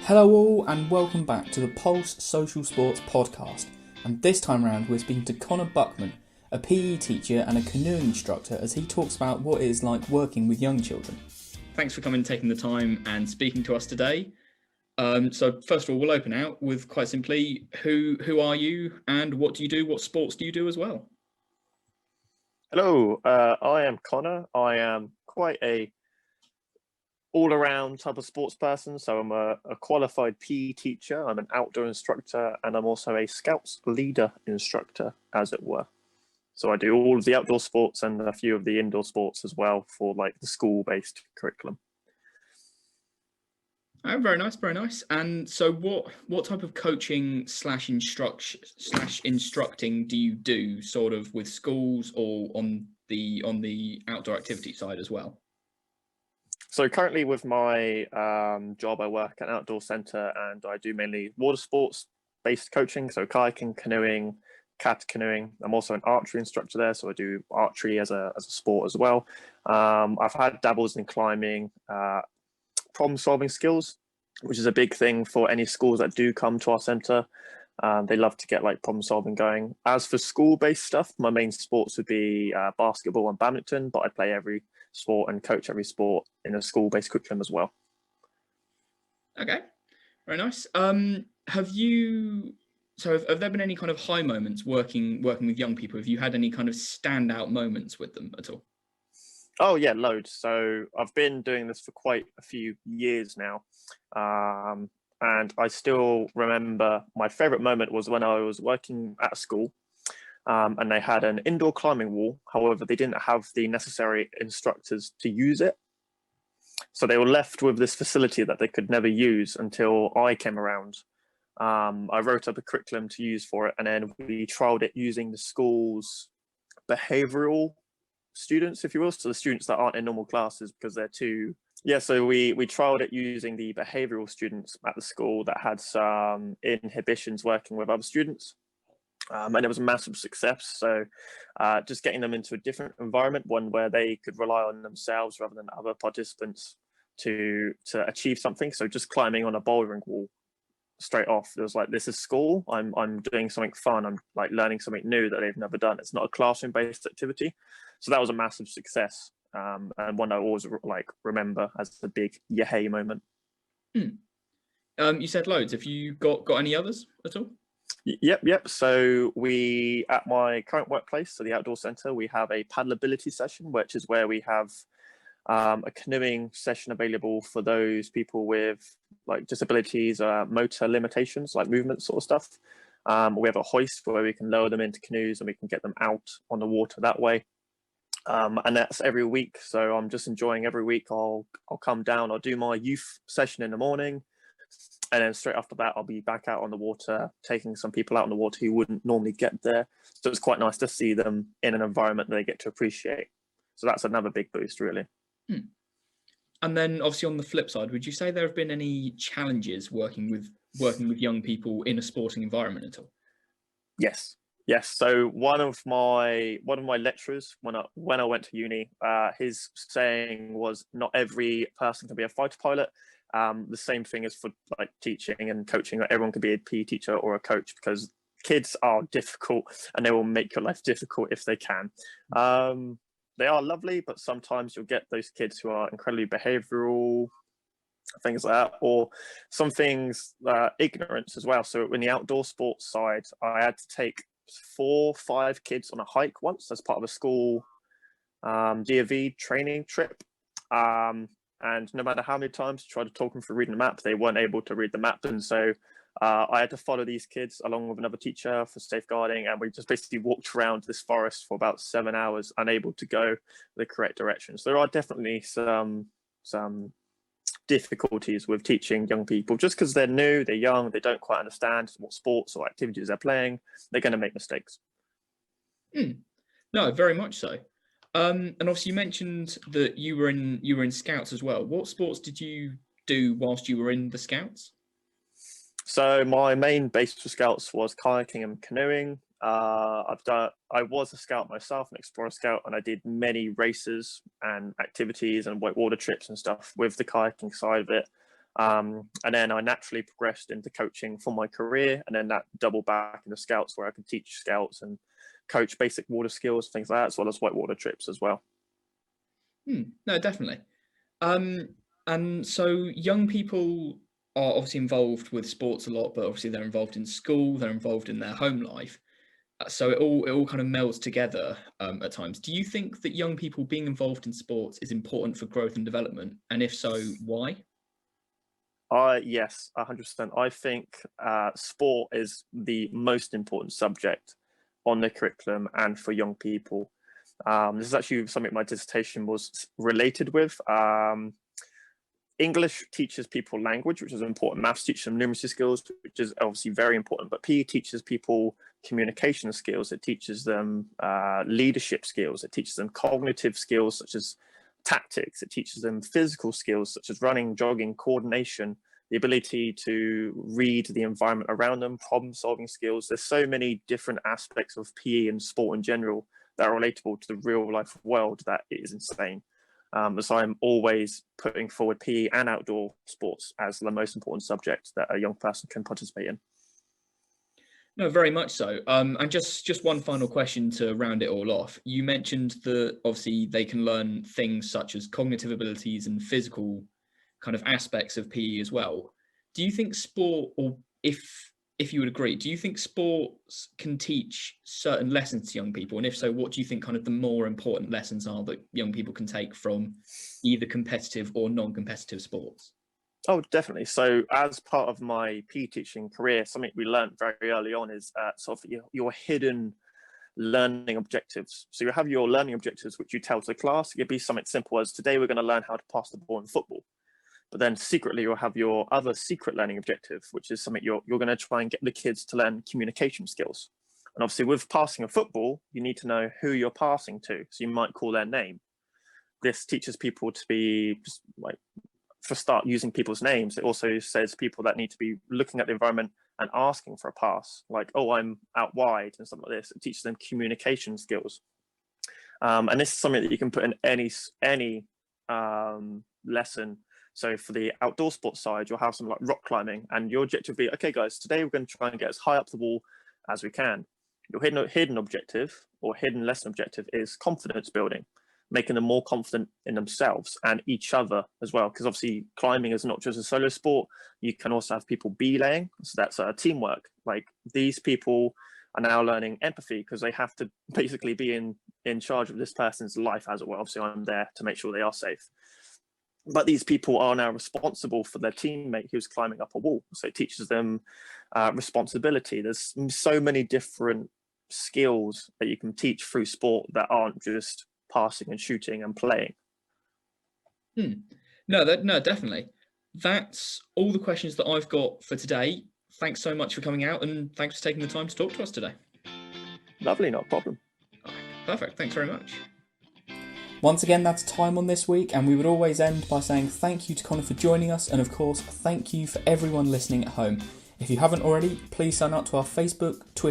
Hello all and welcome back to the Pulse Social Sports podcast, and this time around we're speaking to Conor Buckman, a PE teacher and a canoeing instructor, as he talks about what it is like working with young children. Thanks for coming, taking the time and speaking to us today. So first of all, we'll open out with quite simply, who are you and what do you do? What sports do you do as well? Hello, I am Conor. I am quite a all-around type of sports person. So I'm a qualified PE teacher, I'm an outdoor instructor, and I'm also a Scouts leader instructor, as it were. So I do all of the outdoor sports and a few of the indoor sports as well for like the school-based curriculum. Oh, very nice, very nice. And so what type of coaching slash instructing do you do, sort of with schools or on the outdoor activity side as well? So currently with my job, I work at an outdoor centre and I do mainly water sports based coaching, so kayaking, canoeing, cat canoeing. I'm also an archery instructor there, so I do archery as a sport as well. I've had dabbles in climbing, problem solving skills, which is a big thing for any schools that do come to our centre. They love to get like problem solving going. As for school based stuff, my main sports would be basketball and badminton, but I play every sport and coach every sport in a school based curriculum as well. Okay, very nice. Have there been any kind of high moments working with young people? Have you had any kind of standout moments with them at all? Oh yeah, loads. So I've been doing this for quite a few years now. And I still remember my favorite moment was when I was working at a school and they had an indoor climbing wall. However, they didn't have the necessary instructors to use it. So they were left with this facility that they could never use until I came around. I wrote up a curriculum to use for it, and then we trialed it using the school's behavioral students, if you will, so the students that aren't in normal classes because they're too. Yeah, so we trialed it using the behavioural students at the school that had some inhibitions working with other students. And it was a massive success. So just getting them into a different environment, one where they could rely on themselves rather than other participants to achieve something. So just climbing on a bouldering wall straight off, it was like, this is school. I'm doing something fun. I'm like learning something new that they've never done. It's not a classroom-based activity. So that was a massive success. And one I always like remember as the big yay moment. You said loads. Have you got any others at all? Yep. So we, at my current workplace, so the outdoor centre, we have a paddleability session, which is where we have a canoeing session available for those people with like disabilities, motor limitations, like movement sort of stuff. We have a hoist where we can lower them into canoes and we can get them out on the water that way. And that's every week. So I'm just enjoying every week. I'll come down, I'll do my youth session in the morning. And then straight after that, I'll be back out on the water, taking some people out on the water who wouldn't normally get there. So it's quite nice to see them in an environment that they get to appreciate. So that's another big boost, really. And then obviously on the flip side, would you say there have been any challenges working with young people in a sporting environment at all? Yes. So one of my lecturers when I went to uni, his saying was, not every person can be a fighter pilot. The same thing is for like teaching and coaching. Like, everyone can be a PE teacher or a coach, because kids are difficult and they will make your life difficult if they can. They are lovely, but sometimes you'll get those kids who are incredibly behavioral, things like that, or some things ignorance as well. So in the outdoor sports side, I had to take 4 or 5 kids on a hike once as part of a school DAV training trip. And no matter how many times I tried to talk them through reading the map, they weren't able to read the map. And so I had to follow these kids along with another teacher for safeguarding. And we just basically walked around this forest for about 7 hours, unable to go the correct direction. So there are definitely some difficulties with teaching young people. Just because they're new, they're young, they don't quite understand what sports or activities they're playing, they're going to make mistakes. No, very much so. And obviously you mentioned that you were in Scouts as well. What sports did you do whilst you were in the Scouts? So my main base for Scouts was kayaking and canoeing. I was a Scout myself, an Explorer Scout, and I did many races and activities and whitewater trips and stuff with the kayaking side of it. And then I naturally progressed into coaching for my career, and then that doubled back into scouts, where I can teach scouts and coach basic water skills, things like that, as well as whitewater trips as well. No, definitely. And so young people are obviously involved with sports a lot, but obviously they're involved in school, they're involved in their home life. So it all kind of melds together at times. Do you think that young people being involved in sports is important for growth and development? And if so, why? Yes, 100%. I think sport is the most important subject on the curriculum and for young people. This is actually something my dissertation was related with. English teaches people language, which is important. Maths teaches them numeracy skills, which is obviously very important. But PE teaches people communication skills. It teaches them leadership skills. It teaches them cognitive skills, such as tactics. It teaches them physical skills, such as running, jogging, coordination, the ability to read the environment around them, problem-solving skills. There's so many different aspects of PE and sport in general that are relatable to the real-life world that it is insane. So I'm always putting forward PE and outdoor sports as the most important subject that a young person can participate in. No, very much so. And just one final question to round it all off. You mentioned that obviously they can learn things such as cognitive abilities and physical kind of aspects of PE as well. Do you think sport, or if you would agree, do you think sports can teach certain lessons to young people? And if so, what do you think kind of the more important lessons are that young people can take from either competitive or non-competitive sports? Oh, definitely. So as part of my PE teaching career, something we learned very early on is sort of your hidden learning objectives. So you have your learning objectives, which you tell to the class. It could be something simple as, today we're going to learn how to pass the ball in football. But then secretly you'll have your other secret learning objective, which is something you're going to try and get the kids to learn communication skills. And obviously with passing a football, you need to know who you're passing to. So you might call their name. This teaches people to be just like, for start, using people's names. It also says people that need to be looking at the environment and asking for a pass, like, oh, I'm out wide and something like this. It teaches them communication skills. And this is something that you can put in any lesson. So for the outdoor sports side, you'll have something like rock climbing, and your objective will be, okay, guys, today we're going to try and get as high up the wall as we can. Your hidden objective or hidden lesson objective is confidence building, making them more confident in themselves and each other as well. Because obviously climbing is not just a solo sport. You can also have people belaying. So that's teamwork. Like, these people are now learning empathy because they have to basically be in charge of this person's life as well. Obviously I'm there to make sure they are safe. But these people are now responsible for their teammate who's climbing up a wall. So it teaches them responsibility. There's so many different skills that you can teach through sport that aren't just passing and shooting and playing. No, definitely. That's all the questions that I've got for today. Thanks so much for coming out, and thanks for taking the time to talk to us today. Lovely, not a problem. Perfect. Thanks very much. Once again, that's time on this week, and we would always end by saying thank you to Conor for joining us, and of course, thank you for everyone listening at home. If you haven't already, please sign up to our Facebook, Twitter,